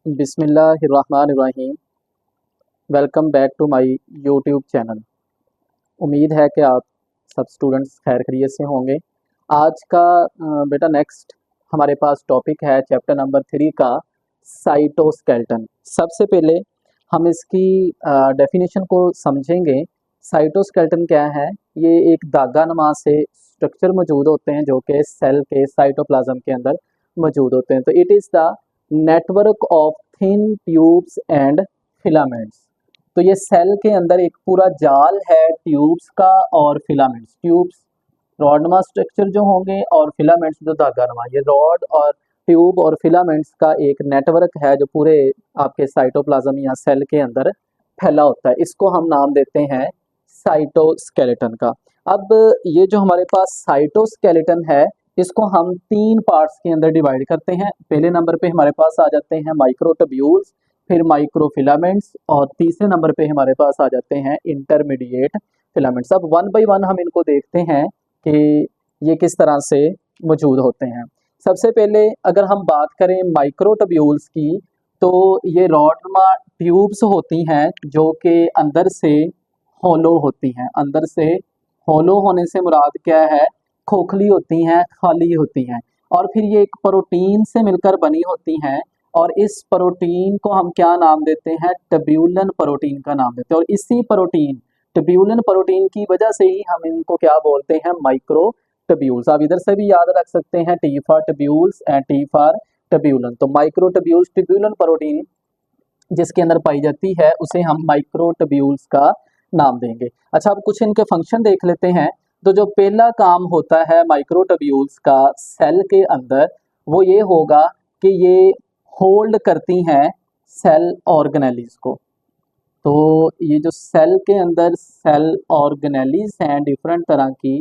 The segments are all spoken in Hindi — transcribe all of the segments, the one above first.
बिस्मिल्लाहिर्रहमानिर्रहीम। Welcome back to my YouTube channel. उम्मीद है कि आप सब स्टूडेंट्स खैर खैरियत से होंगे। आज का बेटा नेक्स्ट हमारे पास टॉपिक है चैप्टर नंबर 3 का साइटोस्केलेटन। सबसे पहले हम इसकी डेफिनेशन को समझेंगे। साइटोस्केलेटन क्या है? ये एक दागा नुमा से स्ट्रक्चर मौजूद होते हैं जो कि सेल के साइटोप्लाज्म के अंदर मौजूद होते हैं। तो it is the network of thin tubes and filaments. तो ये सेल के अंदर एक पूरा जाल है ट्यूब्स का और फिलामेंट्स। ट्यूब्स रॉडनुमा स्ट्रक्चर जो होंगे और फिलामेंट्स जो धागा नुमा, ये रॉड और ट्यूब और फिलामेंट्स का एक नेटवर्क है जो पूरे आपके साइटोप्लाज्म या सेल के अंदर फैला होता है। इसको हम नाम देते हैं साइटोस्केलेटन का। अब ये जो हमारे पास साइटोस्केलेटन है इसको हम 3 पार्ट्स के अंदर डिवाइड करते हैं। पहले नंबर पे हमारे पास आ जाते हैं माइक्रोट्यूब्यूल्स, फिर माइक्रोफिलामेंट्स और तीसरे नंबर पे हमारे पास आ जाते हैं इंटरमीडिएट फिलामेंट्स। अब वन बाय वन हम इनको देखते हैं कि ये किस तरह से मौजूद होते हैं। सबसे पहले अगर हम बात करें माइक्रोट्यूब्यूल्स की, तो ये रॉडनुमा ट्यूब्स होती हैं जो कि अंदर से होलो होती हैं। अंदर से होलो होने से मुराद क्या है? खोखली होती हैं, खाली होती हैं। और फिर ये एक प्रोटीन से मिलकर बनी होती हैं और इस प्रोटीन को हम क्या नाम देते हैं? ट्यूब्यूलन प्रोटीन का नाम देते हैं। और इसी प्रोटीन ट्यूब्यूलन प्रोटीन की वजह से ही हम इनको क्या बोलते हैं? माइक्रोट्यूब्यूल्स। आप इधर से भी याद रख सकते हैं, T for tubules and T for tubulin. तो माइक्रोट्यूब्यूल्स ट्यूब्यूलन प्रोटीन जिसके अंदर पाई जाती है उसे हम माइक्रोट्यूब्यूल्स का नाम देंगे। अच्छा, अब कुछ इनके फंक्शन देख लेते हैं। तो जो पहला काम होता है माइक्रोट्यूब्यूल्स का सेल के अंदर, वो ये होगा कि ये होल्ड करती हैं सेल ऑर्गेनेलीज को। तो ये जो सेल के अंदर सेल ऑर्गेनेलीज हैं, डिफरेंट तरह की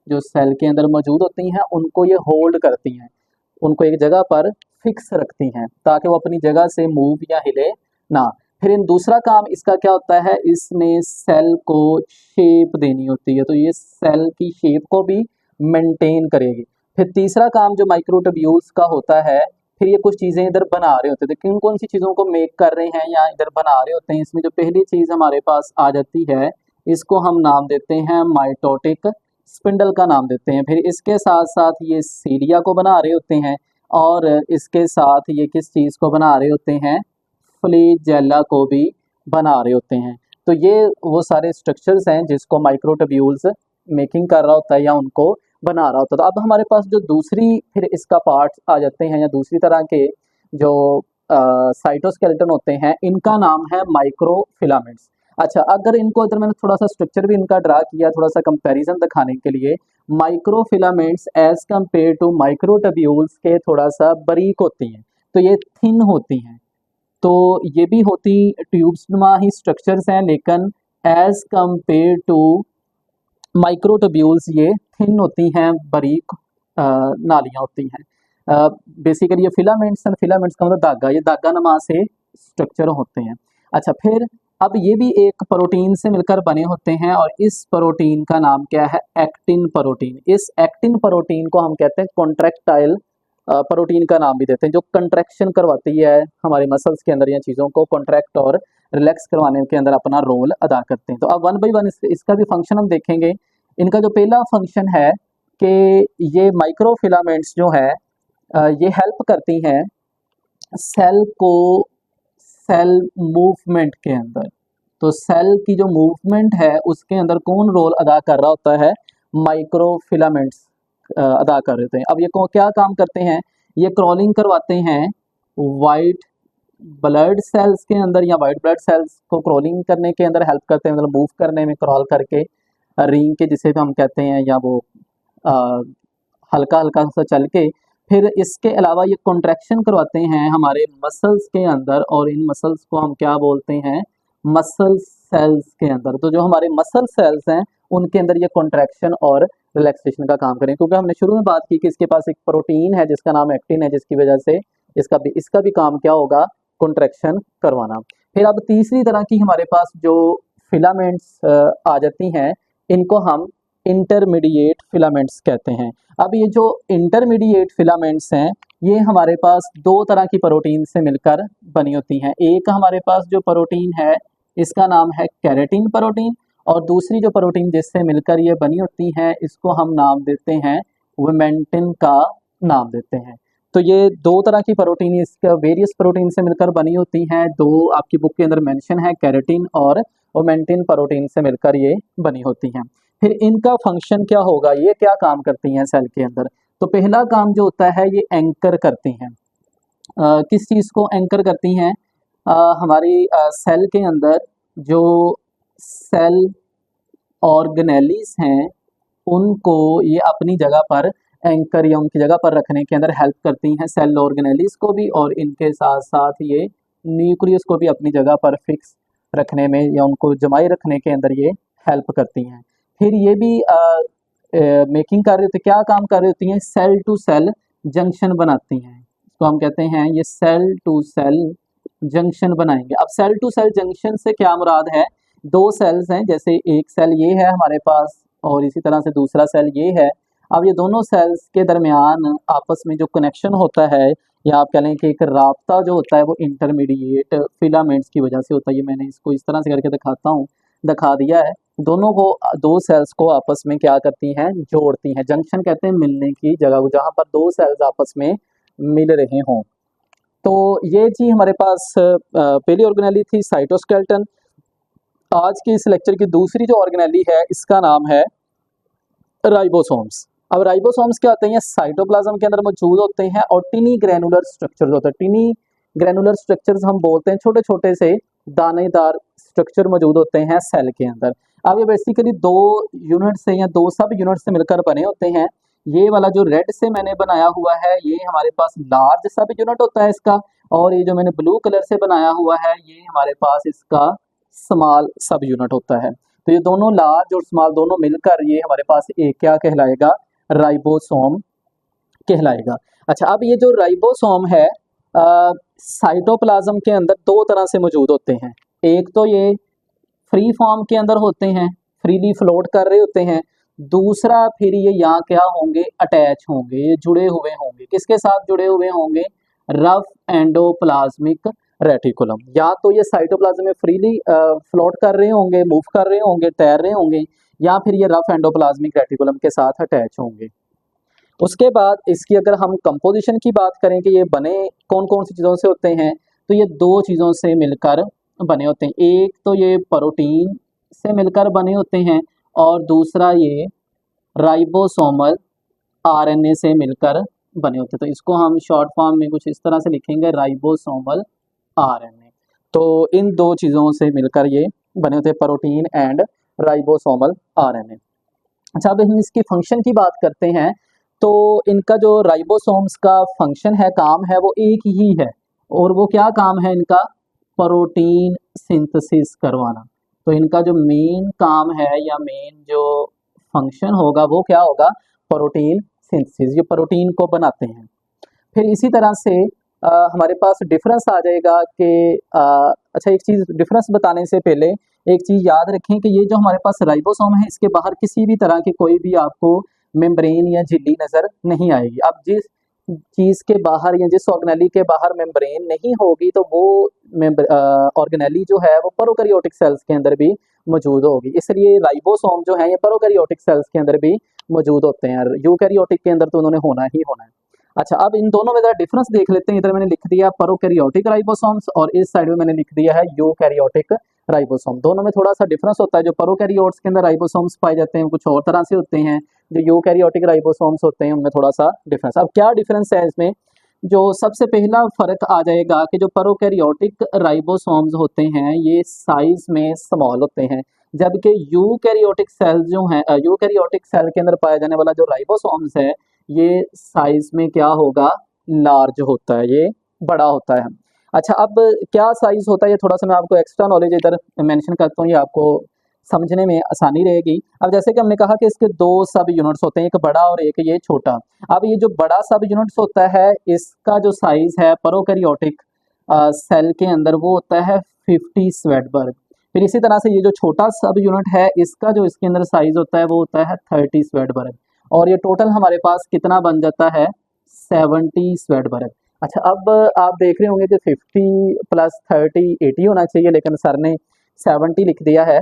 जो सेल के अंदर मौजूद होती हैं, उनको ये होल्ड करती हैं, उनको एक जगह पर फिक्स रखती हैं ताकि वो अपनी जगह से मूव या हिले ना। फिर इन दूसरा काम इसका क्या होता है? इसने सेल को शेप देनी होती है, तो ये सेल की शेप को भी मेंटेन करेगी। फिर तीसरा काम जो माइक्रोट्यूब्यूल्स का होता है, फिर ये कुछ चीज़ें इधर बना रहे होते थे। किन कौन सी चीज़ों को मेक कर रहे हैं या इधर बना रहे होते हैं? इसमें जो पहली चीज़ हमारे पास आ जाती है इसको हम नाम देते हैं माइटोटिक स्पिंडल का नाम देते हैं। फिर इसके साथ साथ ये सीलिया को बना रहे होते हैं और इसके साथ ये किस चीज़ को बना रहे होते हैं? फ्लैजेला को भी बना रहे होते हैं। तो ये वो सारे स्ट्रक्चर्स हैं जिसको माइक्रोट्यूब्यूल्स मेकिंग कर रहा होता है या उनको बना रहा होता है। तो अब हमारे पास जो दूसरी फिर इसका पार्ट आ जाते हैं या दूसरी तरह के जो साइटोस्केलेटन होते हैं, इनका नाम है माइक्रोफिलामेंट्स। अच्छा, अगर इनको इधर मैंने थोड़ा सा स्ट्रक्चर भी इनका ड्रा किया थोड़ा सा कंपैरिजन दिखाने के लिए। Microfilaments as compare to microtubules के थोड़ा सा बारीक होती हैं, तो ये थिन होती हैं। तो ये भी होती ट्यूब्स नुमा ही स्ट्रक्चर्स हैं, लेकिन एज कंपेयर टू माइक्रोट्यूब्यूल्स ये थिन होती हैं, बारीक नालियाँ होती हैं। बेसिकली ये फिलामेंट्स एंड फिलामेंट्स का मतलब धागा, ये धागा नुमा से स्ट्रक्चर होते हैं। अच्छा, फिर अब ये भी एक प्रोटीन से मिलकर बने होते हैं और इस प्रोटीन का नाम क्या है? Actin protein. इस एक्टिन प्रोटीन को हम कहते हैं कॉन्ट्रैक्टाइल प्रोटीन का नाम भी देते हैं, जो कंट्रैक्शन करवाती है हमारे मसल्स के अंदर या चीज़ों को कॉन्ट्रैक्ट और रिलैक्स करवाने के अंदर अपना रोल अदा करते हैं। तो अब वन बाय वन इसका भी फंक्शन हम देखेंगे। इनका जो पहला फंक्शन है कि ये माइक्रोफिलामेंट्स जो है ये हेल्प करती हैं सेल को सेल मूवमेंट के अंदर। तो सेल की जो मूवमेंट है उसके अंदर कौन रोल अदा कर रहा होता है? माइक्रोफिलामेंट्स अदा कर रहे हैं। अब ये क्या काम करते हैं? ये क्रॉलिंग करवाते हैं वाइट ब्लड सेल्स के अंदर या वाइट ब्लड सेल्स को क्रॉलिंग करने के अंदर हेल्प करते हैं, मतलब मूव करने में क्रॉल करके रिंग के जिसे हम कहते हैं, या वो हल्का हल्का सा चल के। फिर इसके अलावा ये कॉन्ट्रैक्शन करवाते हैं हमारे मसल्स के अंदर और इन मसल्स को हम क्या बोलते हैं? मसल सेल्स के अंदर। तो जो हमारे मसल सेल्स हैं उनके अंदर ये कॉन्ट्रैक्शन और रिलैक्सेशन का काम करें, क्योंकि हमने शुरू में बात की कि इसके पास एक प्रोटीन है जिसका नाम एक्टिन है, जिसकी वजह से इसका भी काम क्या होगा? कॉन्ट्रैक्शन करवाना। फिर अब तीसरी तरह की हमारे पास जो फिलामेंट्स आ जाती हैं, इनको हम इंटरमीडिएट फिलामेंट्स कहते हैं। अब ये जो इंटरमीडिएट फिलामेंट्स हैं ये हमारे पास दो तरह की प्रोटीन से मिलकर बनी होती हैं। एक हमारे पास जो प्रोटीन है इसका नाम है केराटिन प्रोटीन, और दूसरी जो प्रोटीन जिससे मिलकर ये बनी होती है इसको हम नाम देते हैं विमेंटिन का नाम देते हैं। तो ये दो तरह की प्रोटीन इसका वेरियस प्रोटीन से मिलकर बनी होती हैं। दो आपकी बुक के अंदर मेंशन है, केराटिन और विमेंटिन प्रोटीन से मिलकर ये बनी होती हैं। फिर इनका फंक्शन क्या होगा, ये क्या काम करती हैं सेल के अंदर। तो पहला काम जो होता है ये एंकर करती हैं। किस चीज़ को एंकर करती हैं, हमारी सेल के अंदर जो सेल ऑर्गेनेलीज हैं उनको ये अपनी जगह पर एंकर या उनकी जगह पर रखने के अंदर हेल्प करती हैं, सेल ऑर्गेनेलीज को भी और इनके साथ साथ ये न्यूक्लियस को भी अपनी जगह पर फिक्स रखने में या उनको जमाए रखने के अंदर ये हेल्प करती हैं। फिर ये भी मेकिंग कर रही होती, क्या काम कर रही होती हैं, सेल टू सेल जंक्शन बनाती हैं। इसको हम कहते हैं ये सेल टू सेल जंक्शन बनाएंगे। अब सेल टू सेल जंक्शन से क्या मुराद है, दो सेल्स हैं, जैसे एक सेल ये है हमारे पास और इसी तरह से दूसरा सेल ये है। अब ये दोनों सेल्स के दरमियान आपस में जो कनेक्शन होता है या आप कह लें कि एक राब्ता जो होता है वो इंटरमीडिएट फिलामेंट्स की वजह से होता है। ये मैंने इसको इस तरह से करके दिखा दिया है। दोनों को, दो सेल्स को आपस में क्या करती हैं, जोड़ती हैं। जंक्शन कहते हैं मिलने की जगह को, जहाँ पर दो सेल्स आपस में मिल रहे हों। तो ये चीज़ हमारे पास पहली ऑर्गेनेली थी साइटोस्केलेटन। आज की इस लेक्चर की दूसरी जो ऑर्गेनेली है इसका नाम है राइबोसोम्स। अब राइबोसोम्स क्या होते हैं, साइटोप्लाज्म के अंदर मौजूद होते हैं और टिनी ग्रैनुलर स्ट्रक्चर्स होते हैं। टिनी ग्रैनुलर स्ट्रक्चर्स हम बोलते हैं छोटे छोटे से दानेदार स्ट्रक्चर मौजूद होते हैं सेल के अंदर। अब ये बेसिकली दो यूनिट से या दो सब यूनिट से मिलकर बने होते हैं। ये वाला जो रेड से मैंने बनाया हुआ है ये हमारे पास लार्ज सब यूनिट होता है इसका, और ये जो मैंने ब्लू कलर से बनाया हुआ है ये हमारे पास इसका स्मॉल सब यूनिट होता है। तो ये दोनों लार्ज और स्मॉल दोनों मिलकर ये हमारे पास एक क्या कहलाएगा, राइबोसोम कहलाएगा। अच्छा, अब ये जो राइबोसोम है साइटोप्लाज्म के अंदर दो तरह से मौजूद होते हैं। एक तो ये फ्री फॉर्म के अंदर होते हैं, फ्रीली फ्लोट कर रहे होते हैं। दूसरा फिर ये यहाँ क्या होंगे, अटैच होंगे, ये जुड़े हुए होंगे। किसके साथ जुड़े हुए होंगे, रफ एंडोप्लाज्मिक रेटिकुलम। या तो ये साइटोप्लाज्म में फ्रीली फ्लोट कर रहे होंगे, मूव कर रहे होंगे, तैर रहे होंगे, या फिर ये रफ एंडोप्लाज्मिक रेटिकुलम के साथ अटैच होंगे। उसके बाद इसकी अगर हम कंपोजिशन की बात करें कि ये बने कौन कौन सी चीज़ों से होते हैं, तो ये दो चीज़ों से मिलकर बने होते हैं। एक तो ये प्रोटीन से मिलकर बने होते हैं और दूसरा ये राइबोसोमल आरएनए से मिलकर बने होते हैं। तो इसको हम शॉर्ट फॉर्म में कुछ इस तरह से लिखेंगे, राइबोसोमल आरएनए। तो इन दो चीज़ों से मिलकर ये बने होते हैं, प्रोटीन एंड राइबोसोमल आरएनए। अच्छा, अब हम इसकी फंक्शन की बात करते हैं। तो इनका जो राइबोसोम्स का फंक्शन है, काम है, वो एक ही है। और वो क्या काम है इनका, प्रोटीन सिंथेसिस करवाना। तो इनका जो मेन काम है या मेन जो फंक्शन होगा वो क्या होगा, प्रोटीन सिंथेसिस, ये प्रोटीन को बनाते हैं। फिर इसी तरह से हमारे पास डिफरेंस आ जाएगा कि अच्छा, एक चीज़ डिफरेंस बताने से पहले एक चीज़ याद रखें कि ये जो हमारे पास राइबोसोम है इसके बाहर किसी भी तरह की कोई भी आपको मेम्ब्रेन या झिल्ली नज़र नहीं आएगी। अब जिस चीज़ के बाहर या जिस ऑर्गेनेली के बाहर मेम्ब्रेन नहीं होगी तो वो ऑर्गेनेली जो है वो प्रोकैरियोटिक सेल्स के अंदर भी मौजूद होगी। इसलिए राइबोसोम जो है ये प्रोकैरियोटिक सेल्स के अंदर भी मौजूद होते हैं, यूकैरियोटिक के अंदर तो उन्होंने होना ही होना है। अच्छा, अब इन दोनों में जरा डिफरेंस देख लेते हैं। इधर मैंने लिख दिया प्रोकैरियोटिक राइबोसोम्स और इस साइड में मैंने लिख दिया है यूकैरियोटिक राइबोसोम। दोनों में थोड़ा सा डिफरेंस होता है। जो प्रोकैरियोट्स के अंदर राइबोसोम्स पाए जाते हैं कुछ और तरह से होते हैं, जो यूकैरियोटिक राइबोसोम्स होते हैं उनमें थोड़ा सा डिफरेंस। अब क्या डिफरेंस है इसमें, जो सबसे पहला फर्क आ जाएगा कि जो प्रोकैरियोटिक राइबोसोम्स होते हैं ये साइज में स्मॉल होते हैं, जबकि यूकैरियोटिक सेल जो हैं, यूकैरियोटिक सेल के अंदर पाया जाने वाला जो राइबोसोम्स है ये साइज में क्या होगा, लार्ज होता है, ये बड़ा होता है। अच्छा, अब क्या साइज होता है ये थोड़ा सा मैं आपको एक्स्ट्रा नॉलेज इधर मेंशन करता हूँ, ये आपको समझने में आसानी रहेगी। अब जैसे कि हमने कहा कि इसके दो सब यूनिट्स होते हैं, एक बड़ा और एक ये छोटा। अब ये जो बड़ा सब यूनिट्स होता है इसका जो साइज है प्रोकैरियोटिक सेल के अंदर वो होता है 50 स्वेटबर्ग। फिर इसी तरह से ये जो छोटा सब यूनिट है इसका जो इसके अंदर साइज होता है वो होता है 30 स्वेटबर्ग। और ये टोटल हमारे पास कितना बन जाता है, 70 स्वेडबर्ग। अच्छा, अब आप देख रहे होंगे कि 50 प्लस 30 80 होना चाहिए, लेकिन सर ने 70 लिख दिया है।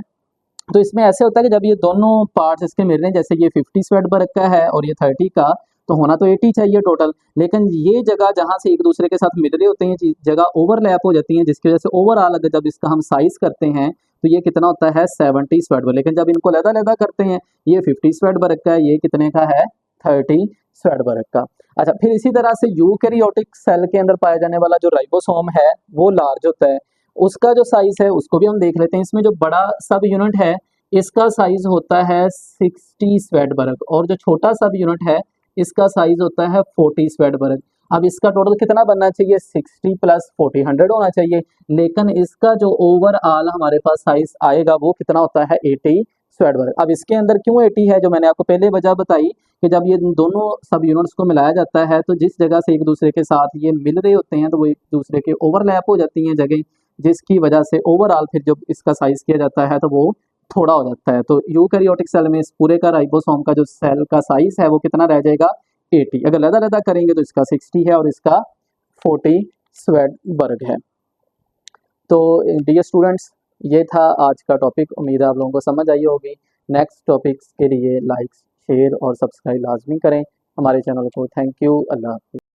तो इसमें ऐसे होता है कि जब ये दोनों पार्ट्स इसके मिल रहे हैं, जैसे ये 50 स्वेडबर्ग का है और ये 30 का, तो होना तो 80 चाहिए टोटल, लेकिन ये जगह जहाँ से एक दूसरे के साथ मिल रहे होते हैं जगह ओवरलैप हो जाती है, जिसकी वजह से ओवरऑल अगर जब इसका हम साइज करते हैं तो ये कितना होता है 70 स्वेडबर्ग। लेकिन जब इनको अलग-अलग करते हैं, ये 50 स्वेडबर्ग का है, ये कितने का है 30 स्वेडबर्ग का। अच्छा, फिर इसी तरह से यूकैरियोटिक सेल के अंदर पाया जाने वाला जो राइबोसोम है वो लार्ज होता है, उसका जो साइज है उसको भी हम देख लेते हैं। इसमें जो बड़ा सब यूनिट है इसका साइज होता है 60 स्वेडबर्ग, और जो छोटा सब यूनिट है इसका साइज होता है 40 स्वेडबर्ग। अब इसका टोटल कितना बनना चाहिए, 60 प्लस 40 100 होना चाहिए, लेकिन इसका जो ओवरऑल हमारे पास साइज आएगा वो कितना होता है 80 स्वेडबर्ग। अब इसके अंदर क्यों 80 है, जो मैंने आपको पहले वजह बताई कि जब ये दोनों सब यूनिट्स को मिलाया जाता है तो जिस जगह से एक दूसरे के साथ ये मिल रहे होते हैं तो वो एक दूसरे के ओवरलैप हो जाती हैं जगह, जिसकी वजह से ओवरऑल फिर जब इसका साइज किया जाता है तो वो थोड़ा हो जाता है। तो यूकैरियोटिक सेल में इस पूरे का राइबोसोम का जो सेल का साइज है वो कितना रह जाएगा 80। अगर लदा करेंगे तो इसका 60 है और इसका 40 स्वेडबर्ग है। तो डियर स्टूडेंट्स, ये था आज का टॉपिक, उम्मीद है आप लोगों को समझ आई होगी। नेक्स्ट टॉपिक्स के लिए लाइक शेयर और सब्सक्राइब लाजमी करें हमारे चैनल को। थैंक यू, अल्लाह हाफिज़।